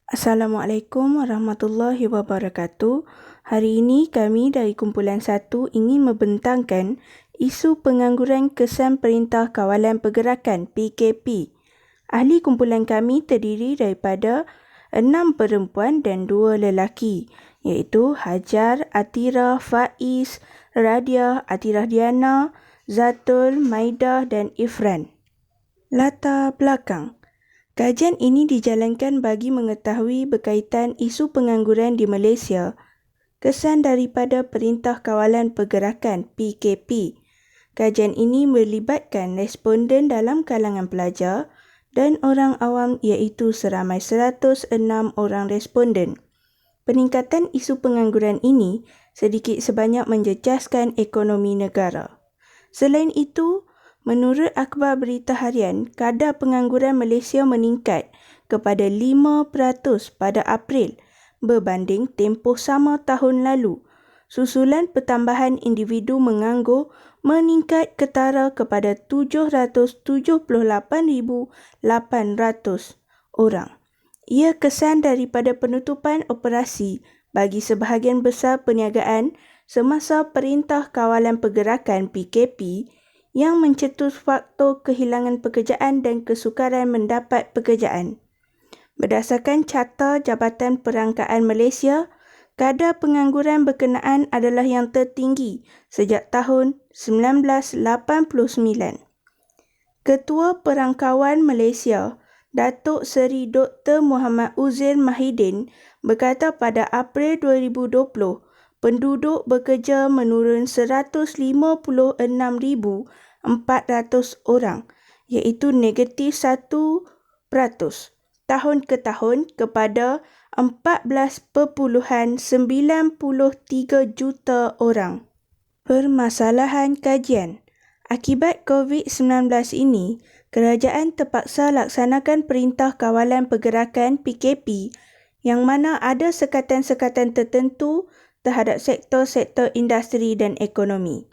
Assalamualaikum warahmatullahi wabarakatuh. Hari ini kami dari Kumpulan 1 ingin membentangkan isu pengangguran kesan Perintah Kawalan Pergerakan PKP. Ahli kumpulan kami terdiri daripada 6 perempuan dan 2 lelaki, iaitu Hajar, Atira, Faiz, Radia, Atira Diana, Zatul, Maidah dan Ifran. Latar belakang. Kajian ini dijalankan bagi mengetahui berkaitan isu pengangguran di Malaysia, kesan daripada Perintah Kawalan Pergerakan PKP. Kajian ini melibatkan responden dalam kalangan pelajar dan orang awam iaitu seramai 106 orang responden. Peningkatan isu pengangguran ini sedikit sebanyak menjejaskan ekonomi negara. Selain itu, menurut akhbar berita harian, kadar pengangguran Malaysia meningkat kepada 5% pada April berbanding tempoh sama tahun lalu. Susulan pertambahan individu menganggur meningkat ketara kepada 778,800 orang. Ia kesan daripada penutupan operasi bagi sebahagian besar perniagaan semasa Perintah Kawalan Pergerakan PKP yang mencetus faktor kehilangan pekerjaan dan kesukaran mendapat pekerjaan. Berdasarkan Carta Jabatan Perangkaan Malaysia, kadar pengangguran berkenaan adalah yang tertinggi sejak tahun 1989. Ketua Perangkawan Malaysia, Datuk Seri Dr. Muhammad Uzair Mahidin berkata pada April 2020, penduduk bekerja menurun 156,400 orang, iaitu negatif 1% tahun ke tahun kepada 14.93 juta orang. Permasalahan kajian. Akibat COVID-19 ini, kerajaan terpaksa laksanakan Perintah Kawalan Pergerakan PKP yang mana ada sekatan-sekatan tertentu terhadap sektor-sektor industri dan ekonomi.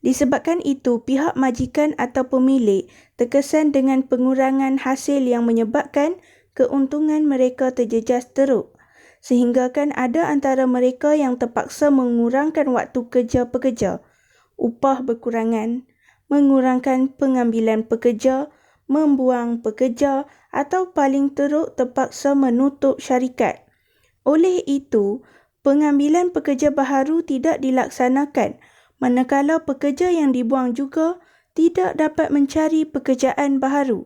Disebabkan itu, pihak majikan atau pemilik terkesan dengan pengurangan hasil yang menyebabkan keuntungan mereka terjejas teruk, sehingga kan ada antara mereka yang terpaksa mengurangkan waktu kerja pekerja, upah berkurangan, mengurangkan pengambilan pekerja, membuang pekerja atau paling teruk terpaksa menutup syarikat. Oleh itu, pengambilan pekerja baharu tidak dilaksanakan, manakala pekerja yang dibuang juga tidak dapat mencari pekerjaan baharu.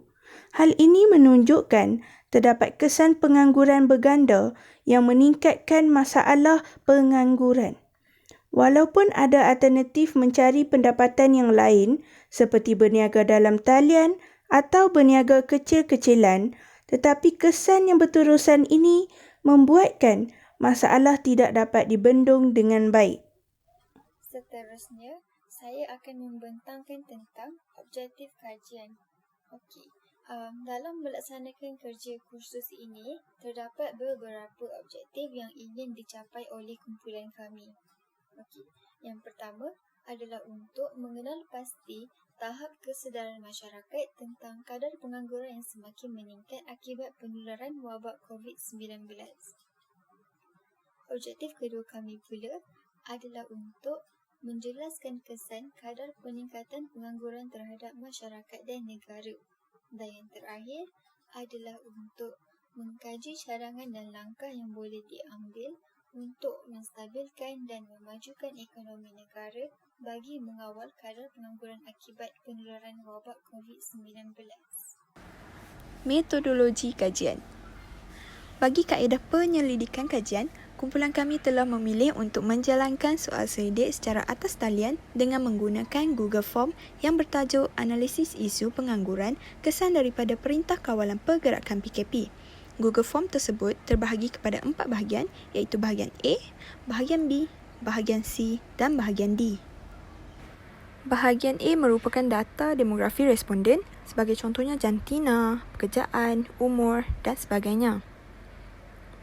Hal ini menunjukkan terdapat kesan pengangguran berganda yang meningkatkan masalah pengangguran. Walaupun ada alternatif mencari pendapatan yang lain seperti berniaga dalam talian atau berniaga kecil-kecilan, tetapi kesan yang berterusan ini membuatkan masalah tidak dapat dibendung dengan baik. Seterusnya, saya akan membentangkan tentang objektif kajian. Dalam melaksanakan kerja kursus ini, terdapat beberapa objektif yang ingin dicapai oleh kumpulan kami. Yang pertama adalah untuk mengenal pasti tahap kesedaran masyarakat tentang kadar pengangguran yang semakin meningkat akibat penularan wabak COVID-19. Objektif kedua kami pula adalah untuk menjelaskan kesan kadar peningkatan pengangguran terhadap masyarakat dan negara. Dan yang terakhir adalah untuk mengkaji cadangan dan langkah yang boleh diambil untuk menstabilkan dan memajukan ekonomi negara bagi mengawal kadar pengangguran akibat penularan wabak COVID-19. Metodologi kajian. Bagi kaedah penyelidikan kajian, kumpulan kami telah memilih untuk menjalankan soal selidik secara atas talian dengan menggunakan Google Form yang bertajuk Analisis Isu Pengangguran Kesan daripada Perintah Kawalan Pergerakan PKP. Google Form tersebut terbahagi kepada 4 bahagian, iaitu bahagian A, bahagian B, bahagian C dan bahagian D. Bahagian A merupakan data demografi responden sebagai contohnya jantina, pekerjaan, umur dan sebagainya.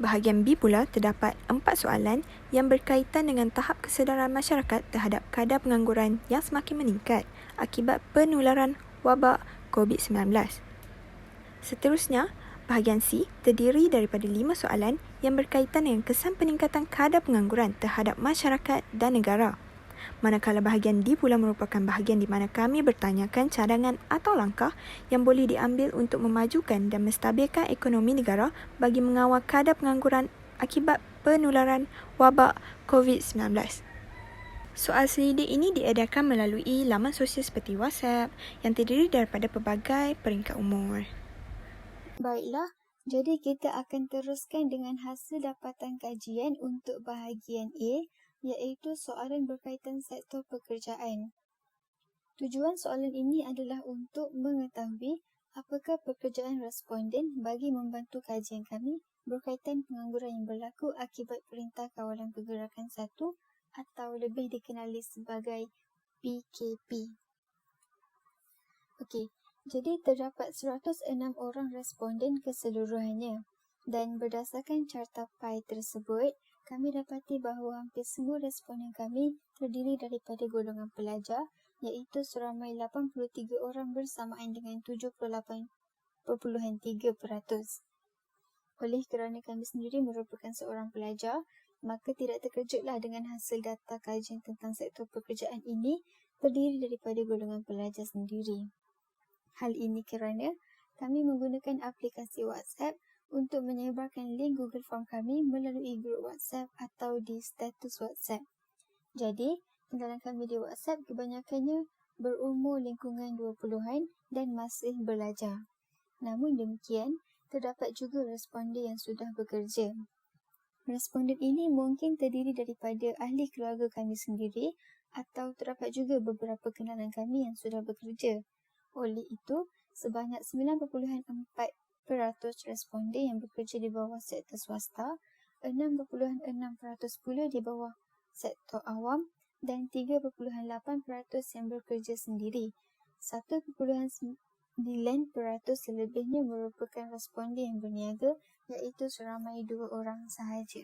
Bahagian B pula terdapat 4 soalan yang berkaitan dengan tahap kesedaran masyarakat terhadap kadar pengangguran yang semakin meningkat akibat penularan wabak COVID-19. Seterusnya, Bahagian C terdiri daripada 5 soalan yang berkaitan dengan kesan peningkatan kadar pengangguran terhadap masyarakat dan negara. Manakala bahagian D pula merupakan bahagian di mana kami bertanyakan cadangan atau langkah yang boleh diambil untuk memajukan dan menstabilkan ekonomi negara bagi mengawal kadar pengangguran akibat penularan wabak COVID-19. Soal selidik ini diedarkan melalui laman sosial seperti WhatsApp yang terdiri daripada pelbagai peringkat umur. Baiklah, jadi kita akan teruskan dengan hasil dapatan kajian untuk bahagian A, iaitu soalan berkaitan sektor pekerjaan. Tujuan soalan ini adalah untuk mengetahui apakah pekerjaan responden bagi membantu kajian kami berkaitan pengangguran yang berlaku akibat Perintah Kawalan Pergerakan 1 atau lebih dikenali sebagai PKP. Okey, jadi terdapat 106 orang responden keseluruhannya dan berdasarkan carta pie tersebut, kami dapati bahawa hampir semua responden kami terdiri daripada golongan pelajar, iaitu seramai 83 orang bersamaan dengan 78.3%. Oleh kerana kami sendiri merupakan seorang pelajar, maka tidak terkejutlah dengan hasil data kajian tentang sektor pekerjaan ini terdiri daripada golongan pelajar sendiri. Hal ini kerana kami menggunakan aplikasi WhatsApp untuk menyebarkan link Google Form kami melalui grup WhatsApp atau di status WhatsApp. Jadi, kenalan kami di WhatsApp kebanyakannya berumur lingkungan 20-an dan masih belajar. Namun demikian, terdapat juga responden yang sudah bekerja. Responden ini mungkin terdiri daripada ahli keluarga kami sendiri atau terdapat juga beberapa kenalan kami yang sudah bekerja. Oleh itu, sebanyak 9.4% responden yang bekerja di bawah sektor swasta, 6.6% pula di bawah sektor awam dan 3.8% yang bekerja sendiri. 1.9% selebihnya merupakan responden yang berniaga, iaitu seramai 2 orang sahaja.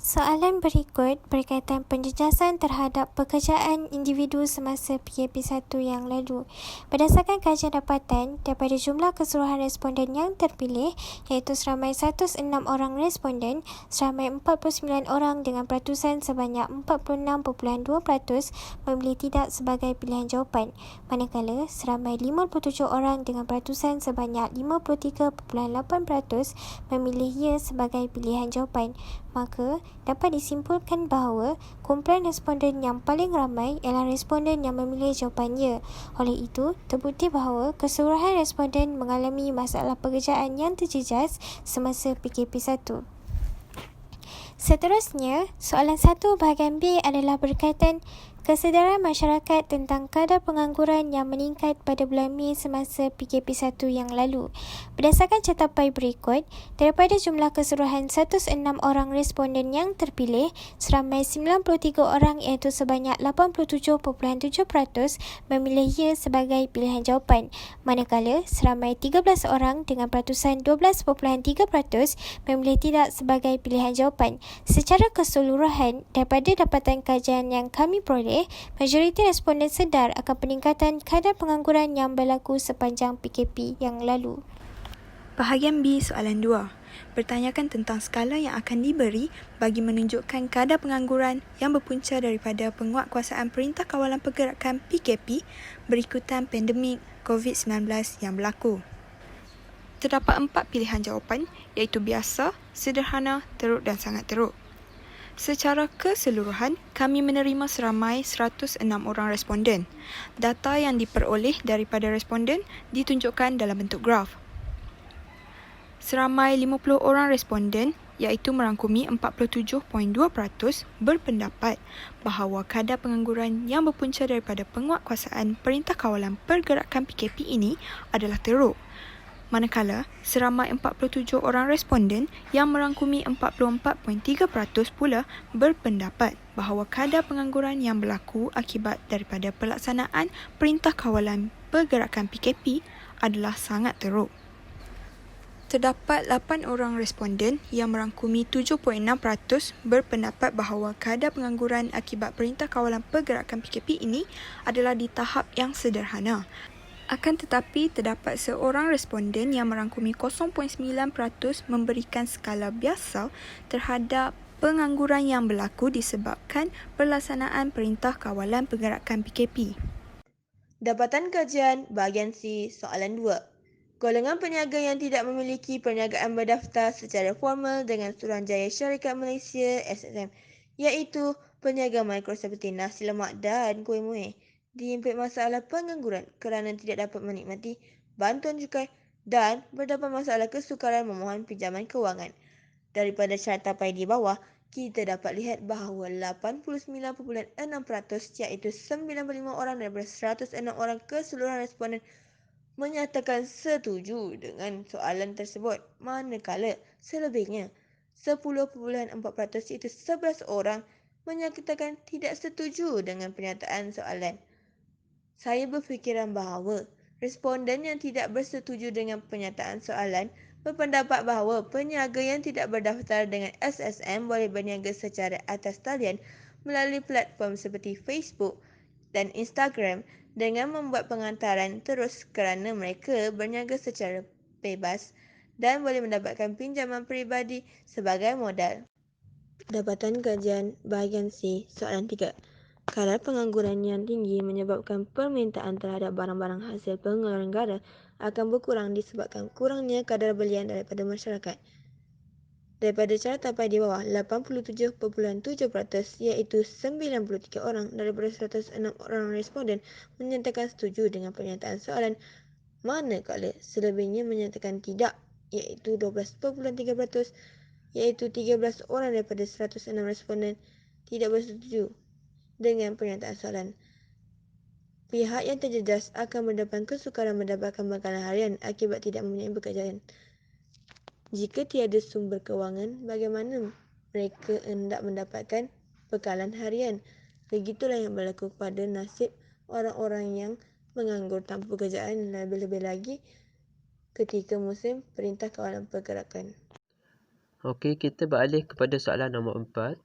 Soalan berikut berkaitan penjejasan terhadap pekerjaan individu semasa PKP 1 yang lalu. Berdasarkan kajian dapatan daripada jumlah keseluruhan responden yang terpilih, iaitu seramai 106 orang responden, seramai 49 orang dengan peratusan sebanyak 46.2% memilih tidak sebagai pilihan jawapan, manakala seramai 57 orang dengan peratusan sebanyak 53.8% memilih ya sebagai pilihan jawapan. Maka, dapat disimpulkan bahawa kumpulan responden yang paling ramai ialah responden yang memilih jawapan ya. Oleh itu, terbukti bahawa keseluruhan responden mengalami masalah pekerjaan yang terjejas semasa PKP 1. Seterusnya, soalan 1 bahagian B adalah berkaitan kesedaran masyarakat tentang kadar pengangguran yang meningkat pada bulan Mei semasa PKP 1 yang lalu. Berdasarkan carta pie berikut, daripada jumlah keseluruhan 106 orang responden yang terpilih, seramai 93 orang iaitu sebanyak 87.7% memilih ya sebagai pilihan jawapan, manakala seramai 13 orang dengan peratusan 12.3% memilih tidak sebagai pilihan jawapan. Secara keseluruhan, daripada dapatan kajian yang kami peroleh, majoriti responden sedar akan peningkatan kadar pengangguran yang berlaku sepanjang PKP yang lalu. Bahagian B soalan 2 bertanyakan tentang skala yang akan diberi bagi menunjukkan kadar pengangguran yang berpunca daripada penguatkuasaan Perintah Kawalan Pergerakan PKP berikutan pandemik COVID-19 yang berlaku. Terdapat 4 pilihan jawapan iaitu biasa, sederhana, teruk dan sangat teruk. Secara keseluruhan, kami menerima seramai 106 orang responden. Data yang diperoleh daripada responden ditunjukkan dalam bentuk graf. Seramai 50 orang responden, iaitu merangkumi 47.2%, berpendapat bahawa kadar pengangguran yang berpunca daripada penguatkuasaan Perintah Kawalan Pergerakan PKP ini adalah teruk. Manakala, seramai 47 orang responden yang merangkumi 44.3% pula berpendapat bahawa kadar pengangguran yang berlaku akibat daripada pelaksanaan Perintah Kawalan Pergerakan PKP adalah sangat teruk. Terdapat 8 orang responden yang merangkumi 7.6% berpendapat bahawa kadar pengangguran akibat Perintah Kawalan Pergerakan PKP ini adalah di tahap yang sederhana. Akan tetapi, terdapat seorang responden yang merangkumi 0.9% memberikan skala biasa terhadap pengangguran yang berlaku disebabkan pelaksanaan Perintah Kawalan Pergerakan PKP. Dapatan kajian bahagian C soalan 2. Golongan peniaga yang tidak memiliki perniagaan berdaftar secara formal dengan Suruhanjaya Syarikat Malaysia SSM iaitu peniaga mikro seperti nasi lemak dan kuih muih diimpit masalah pengangguran kerana tidak dapat menikmati bantuan cukai dan berdapat masalah kesukaran memohon pinjaman kewangan. Daripada cartapai di bawah, kita dapat lihat bahawa 89.6% iaitu 95 orang daripada 106 orang keseluruhan responden menyatakan setuju dengan soalan tersebut, manakala selebihnya 10.4% iaitu 11 orang menyatakan tidak setuju dengan pernyataan soalan. Saya berfikiran bahawa responden yang tidak bersetuju dengan pernyataan soalan berpendapat bahawa peniaga yang tidak berdaftar dengan SSM boleh berniaga secara atas talian melalui platform seperti Facebook dan Instagram dengan membuat pengantaran terus kerana mereka berniaga secara bebas dan boleh mendapatkan pinjaman peribadi sebagai modal. Dapatan kajian bahagian C soalan 3. Kadar pengangguran yang tinggi menyebabkan permintaan terhadap barang-barang hasil pengeluaran negara akan berkurang disebabkan kurangnya kadar belian daripada masyarakat. Daripada cartapai di bawah, 87.7% iaitu 93 orang daripada 106 orang responden menyatakan setuju dengan pernyataan soalan, manakala selebihnya menyatakan tidak iaitu 12.3%, iaitu 13 orang daripada 106 responden tidak bersetuju dengan pernyataan soalan. Pihak yang terjejas akan mendapat kesukaran mendapatkan bekalan harian akibat tidak mempunyai pekerjaan. Jika tiada sumber kewangan, bagaimana mereka hendak mendapatkan bekalan harian? Begitulah yang berlaku pada nasib orang-orang yang menganggur tanpa pekerjaan, lebih-lebih lagi ketika musim Perintah Kawalan Pergerakan. Okey, kita beralih kepada soalan nombor 4.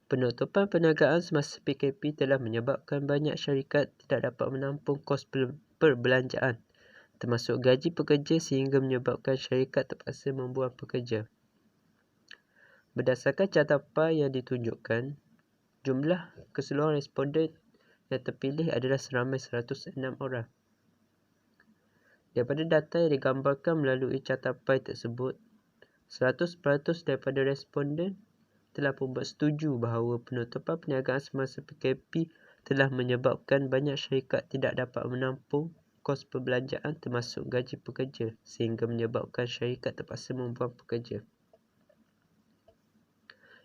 Penutupan perniagaan semasa PKP telah menyebabkan banyak syarikat tidak dapat menampung kos perbelanjaan, termasuk gaji pekerja sehingga menyebabkan syarikat terpaksa membuang pekerja. Berdasarkan cartapai yang ditunjukkan, jumlah keseluruhan responden yang terpilih adalah seramai 106 orang. Daripada data yang digambarkan melalui cartapai tersebut, 100% daripada responden telah pun bersetuju bahawa penutupan perniagaan semasa PKP telah menyebabkan banyak syarikat tidak dapat menampung kos perbelanjaan termasuk gaji pekerja sehingga menyebabkan syarikat terpaksa membuang pekerja.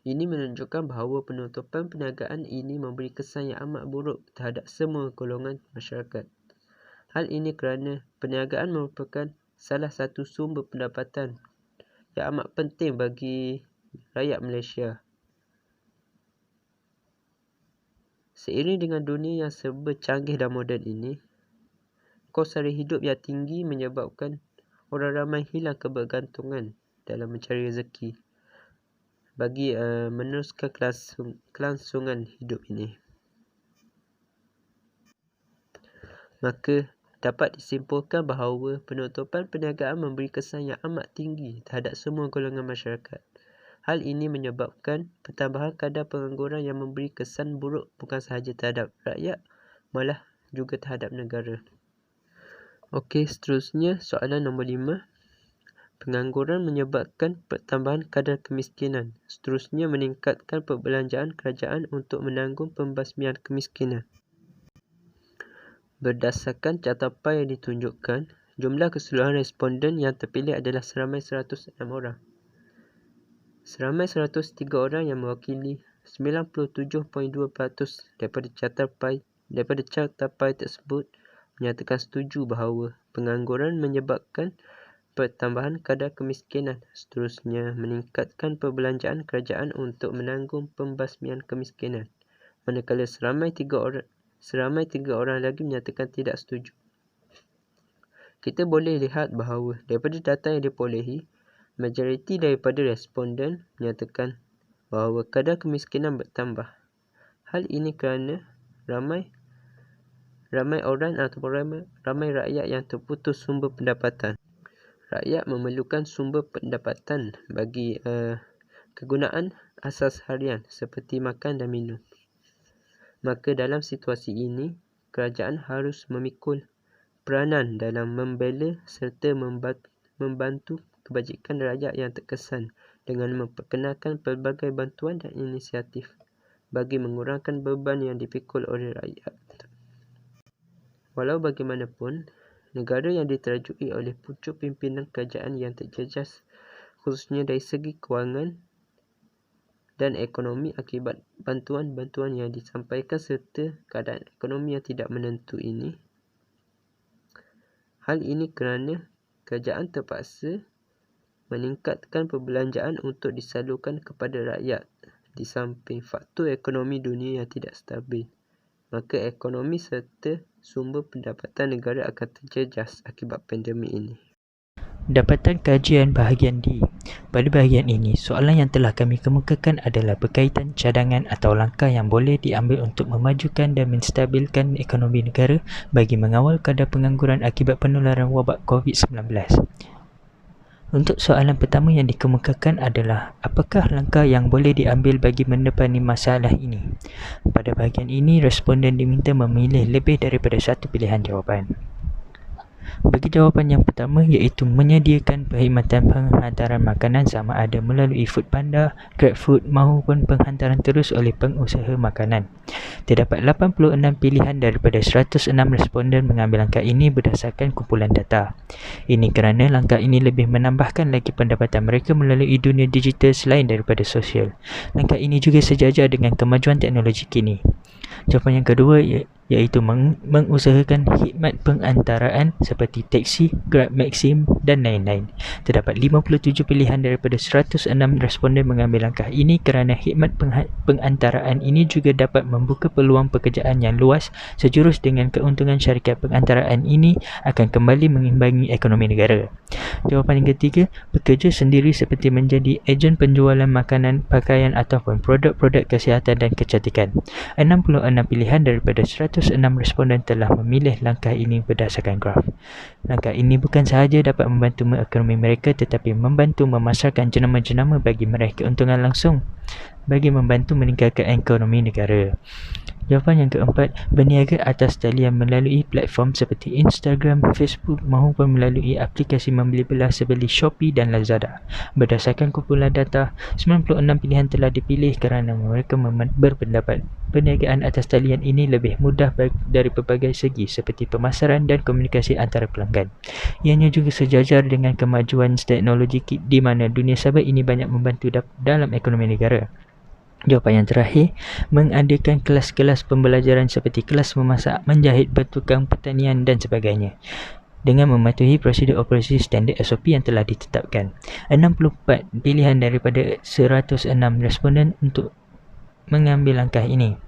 Ini menunjukkan bahawa penutupan perniagaan ini memberi kesan yang amat buruk terhadap semua golongan masyarakat. Hal ini kerana perniagaan merupakan salah satu sumber pendapatan yang amat penting bagi rakyat Malaysia. Seiring dengan dunia yang serba canggih dan moden ini, kos sara hidup yang tinggi menyebabkan orang ramai hilang kebergantungan dalam mencari rezeki bagi meneruskan kelangsungan hidup ini. Maka dapat disimpulkan bahawa penutupan perniagaan memberi kesan yang amat tinggi terhadap semua golongan masyarakat. Hal ini menyebabkan pertambahan kadar pengangguran yang memberi kesan buruk bukan sahaja terhadap rakyat, malah juga terhadap negara. Okey, seterusnya soalan nombor 5. Pengangguran menyebabkan pertambahan kadar kemiskinan. Seterusnya meningkatkan perbelanjaan kerajaan untuk menanggung pembasmian kemiskinan. Berdasarkan cartapai yang ditunjukkan, jumlah keseluruhan responden yang terpilih adalah seramai 106 orang. Seramai 103 orang yang mewakili 97.2% daripada cartapai tersebut menyatakan setuju bahawa pengangguran menyebabkan pertambahan kadar kemiskinan. Seterusnya meningkatkan perbelanjaan kerajaan untuk menanggung pembasmian kemiskinan. Manakala seramai 3 orang lagi menyatakan tidak setuju. Kita boleh lihat bahawa daripada data yang diperolehi, majoriti daripada responden menyatakan bahawa kadar kemiskinan bertambah. Hal ini kerana ramai ramai orang ataupun ramai rakyat yang terputus sumber pendapatan. Rakyat memerlukan sumber pendapatan bagi kegunaan asas harian seperti makan dan minum. Maka dalam situasi ini, kerajaan harus memikul peranan dalam membela serta membantu kebajikan rakyat yang terkesan dengan memperkenalkan pelbagai bantuan dan inisiatif bagi mengurangkan beban yang dipikul oleh rakyat. Walau bagaimanapun, negara yang diterajui oleh pucuk pimpinan kerajaan yang terjejas khususnya dari segi kewangan dan ekonomi akibat bantuan-bantuan yang disampaikan serta keadaan ekonomi yang tidak menentu ini. Hal ini kerana kerajaan terpaksa meningkatkan perbelanjaan untuk disalurkan kepada rakyat di samping faktor ekonomi dunia yang tidak stabil. Maka ekonomi serta sumber pendapatan negara akan terjejas akibat pandemik ini. Dapatan kajian bahagian D. Pada bahagian ini, soalan yang telah kami kemukakan adalah berkaitan cadangan atau langkah yang boleh diambil untuk memajukan dan menstabilkan ekonomi negara bagi mengawal kadar pengangguran akibat penularan wabak COVID-19. Untuk soalan pertama yang dikemukakan adalah, apakah langkah yang boleh diambil bagi mendepani masalah ini? Pada bahagian ini, responden diminta memilih lebih daripada satu pilihan jawapan. Bagi jawapan yang pertama iaitu menyediakan perkhidmatan penghantaran makanan sama ada melalui Foodpanda, GrabFood maupun penghantaran terus oleh pengusaha makanan. Terdapat 86 pilihan daripada 106 responden mengambil langkah ini berdasarkan kumpulan data. Ini kerana langkah ini lebih menambahkan lagi pendapatan mereka melalui dunia digital selain daripada sosial. Langkah ini juga sejajar dengan kemajuan teknologi kini. Jawapan yang kedua iaitu mengusahakan khidmat pengantaraan seperti taksi, Grab Maxim dan lain-lain. Terdapat 57 pilihan daripada 106 responden mengambil langkah ini kerana khidmat pengantaraan ini juga dapat membuka peluang pekerjaan yang luas sejurus dengan keuntungan syarikat pengantaraan ini akan kembali mengimbangi ekonomi negara. Jawapan yang ketiga, bekerja sendiri seperti menjadi ejen penjualan makanan, pakaian ataupun produk-produk kesihatan dan kecantikan. 66 pilihan daripada 106 responden telah memilih langkah ini berdasarkan graf. Langkah ini bukan sahaja dapat membantu ekonomi mereka tetapi membantu memasarkan jenama-jenama bagi meraih keuntungan langsung bagi membantu meningkatkan ekonomi negara. Jawapan yang keempat, berniaga atas talian melalui platform seperti Instagram, Facebook maupun melalui aplikasi membeli belah seperti Shopee dan Lazada. Berdasarkan kumpulan data, 96 pilihan telah dipilih kerana mereka berpendapat perniagaan atas talian ini lebih mudah dari pelbagai segi seperti pemasaran dan komunikasi antara pelanggan. Ianya juga sejajar dengan kemajuan teknologi di mana dunia cyber ini banyak membantu dalam ekonomi negara. Jawapan yang terakhir, mengadakan kelas-kelas pembelajaran seperti kelas memasak, menjahit, bertukang pertanian dan sebagainya dengan mematuhi prosedur operasi standard SOP yang telah ditetapkan. 64 pilihan daripada 106 responden untuk mengambil langkah ini.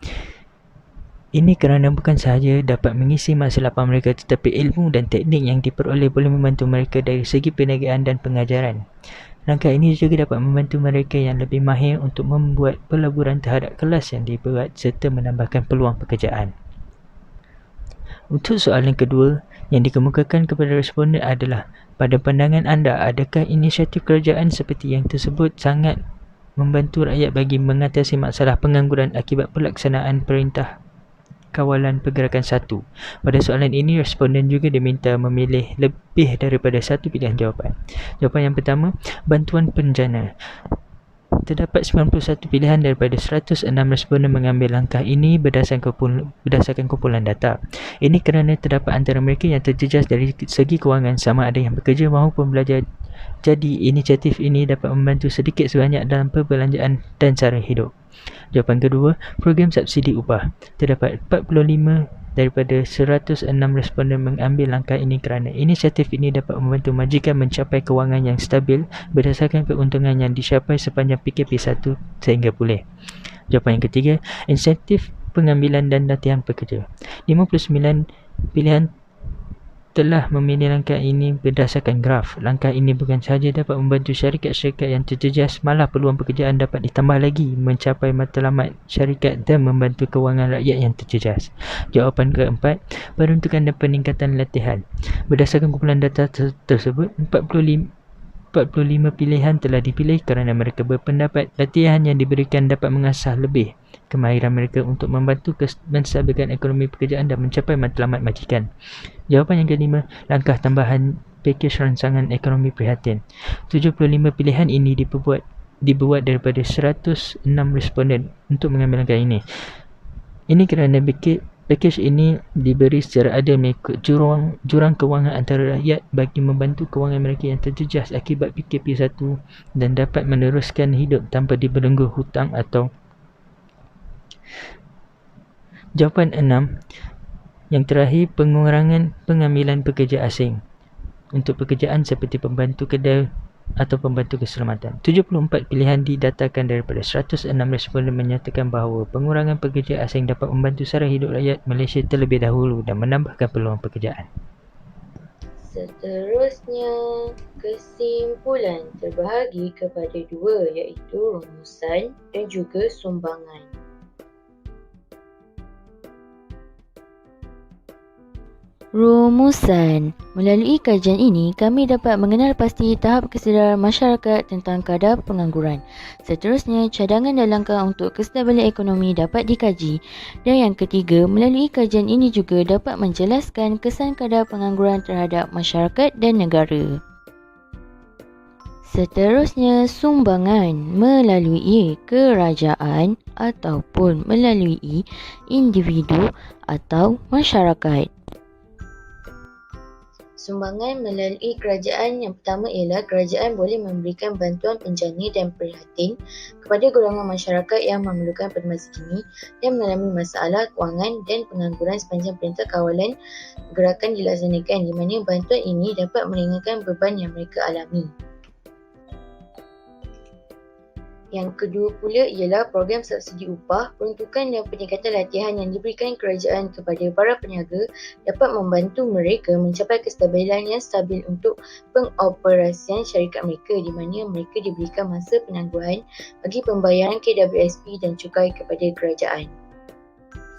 Ini kerana bukan sahaja dapat mengisi masa lapang mereka tetapi ilmu dan teknik yang diperoleh boleh membantu mereka dari segi perniagaan dan pengajaran. Langkah ini juga dapat membantu mereka yang lebih mahir untuk membuat pelaburan terhadap kelas yang dibuat serta menambahkan peluang pekerjaan. Untuk soalan kedua yang dikemukakan kepada responden adalah, pada pandangan anda, adakah inisiatif kerajaan seperti yang tersebut sangat membantu rakyat bagi mengatasi masalah pengangguran akibat pelaksanaan Perintah Kawalan Pergerakan 1? Pada soalan ini, responden juga diminta memilih lebih daripada satu pilihan jawapan. Jawapan yang pertama, bantuan penjana. Terdapat 91 pilihan daripada 106 responden mengambil langkah ini berdasarkan kumpulan data. Ini kerana terdapat antara mereka yang terjejas dari segi kewangan sama ada yang bekerja maupun belajar. Jadi, inisiatif ini dapat membantu sedikit sebanyak dalam perbelanjaan dan cara hidup. Jawapan kedua, program subsidi upah. Terdapat 45 daripada 106 responden mengambil langkah ini kerana inisiatif ini dapat membantu majikan mencapai kewangan yang stabil berdasarkan keuntungan yang dicapai sepanjang PKP 1 sehingga pulih. Jawapan yang ketiga, insentif pengambilan dan latihan pekerja. 59 pilihan telah memilih langkah ini berdasarkan graf. Langkah ini bukan sahaja dapat membantu syarikat-syarikat yang terjejas, malah peluang pekerjaan dapat ditambah lagi mencapai matlamat syarikat dan membantu kewangan rakyat yang terjejas. Jawapan keempat, peruntukan dan peningkatan latihan. Berdasarkan kumpulan data tersebut, 45 pilihan telah dipilih kerana mereka berpendapat latihan yang diberikan dapat mengasah lebih kemahiran mereka untuk membantu menstabilkan ekonomi pekerjaan dan mencapai matlamat majikan. Jawapan yang kelima, langkah tambahan pakej rancangan ekonomi prihatin. 75 pilihan ini dibuat daripada 106 responden untuk mengambil langkah ini. Ini kerana pakej ini diberi secara adil mengikut jurang kewangan antara rakyat bagi membantu kewangan mereka yang terjejas akibat PKP 1 dan dapat meneruskan hidup tanpa dibelenggu hutang atau. Jawapan 6, yang terakhir, pengurangan pengambilan pekerja asing untuk pekerjaan seperti pembantu kedai atau pembantu keselamatan. 74 pilihan didatakan daripada 106 responden menyatakan bahawa pengurangan pekerja asing dapat membantu sara hidup rakyat Malaysia terlebih dahulu dan menambahkan peluang pekerjaan. Seterusnya, kesimpulan terbahagi kepada dua, iaitu rumusan dan juga sumbangan. Rumusan. Melalui kajian ini, kami dapat mengenal pasti tahap kesedaran masyarakat tentang kadar pengangguran. Seterusnya, cadangan dan langkah untuk kestabilan ekonomi dapat dikaji. Dan yang ketiga, melalui kajian ini juga dapat menjelaskan kesan kadar pengangguran terhadap masyarakat dan negara. Seterusnya, sumbangan melalui kerajaan ataupun melalui individu atau masyarakat. Sumbangan melalui kerajaan yang pertama ialah kerajaan boleh memberikan bantuan penjana dan prihatin kepada golongan masyarakat yang memerlukan pada masa kini dan mengalami masalah kewangan dan pengangguran sepanjang Perintah Kawalan Pergerakan dilaksanakan, di mana bantuan ini dapat meringankan beban yang mereka alami. Yang kedua pula ialah program subsidi upah, peruntukan dan peningkatan latihan yang diberikan kerajaan kepada para peniaga dapat membantu mereka mencapai kestabilan yang stabil untuk pengoperasian syarikat mereka, di mana mereka diberikan masa penangguhan bagi pembayaran KWSP dan cukai kepada kerajaan.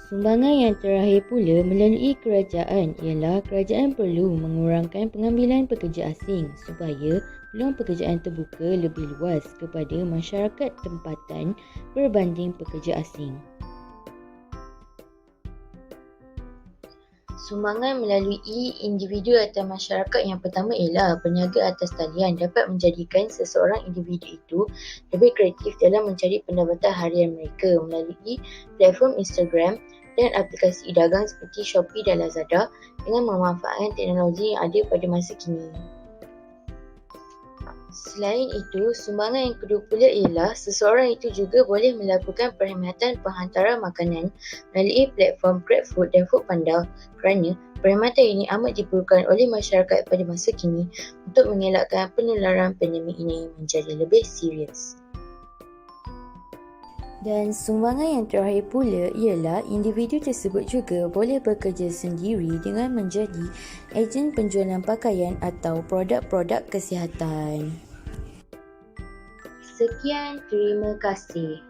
Sumbangan yang terakhir pula melalui kerajaan ialah kerajaan perlu mengurangkan pengambilan pekerja asing supaya peluang pekerjaan terbuka lebih luas kepada masyarakat tempatan berbanding pekerja asing. Sumbangan melalui individu atau masyarakat yang pertama ialah peniaga atas talian dapat menjadikan seseorang individu itu lebih kreatif dalam mencari pendapatan harian mereka melalui platform Instagram dan aplikasi e-dagang seperti Shopee dan Lazada dengan memanfaatkan teknologi yang ada pada masa kini. Selain itu, sumbangan yang kedua pula ialah seseorang itu juga boleh melakukan perkhidmatan penghantaran makanan melalui platform GrabFood dan Foodpanda kerana perkhidmatan ini amat diperlukan oleh masyarakat pada masa kini untuk mengelakkan penularan pandemik ini menjadi lebih serius. Dan sumbangan yang terakhir pula ialah individu tersebut juga boleh bekerja sendiri dengan menjadi ejen penjualan pakaian atau produk-produk kesihatan. Sekian, terima kasih.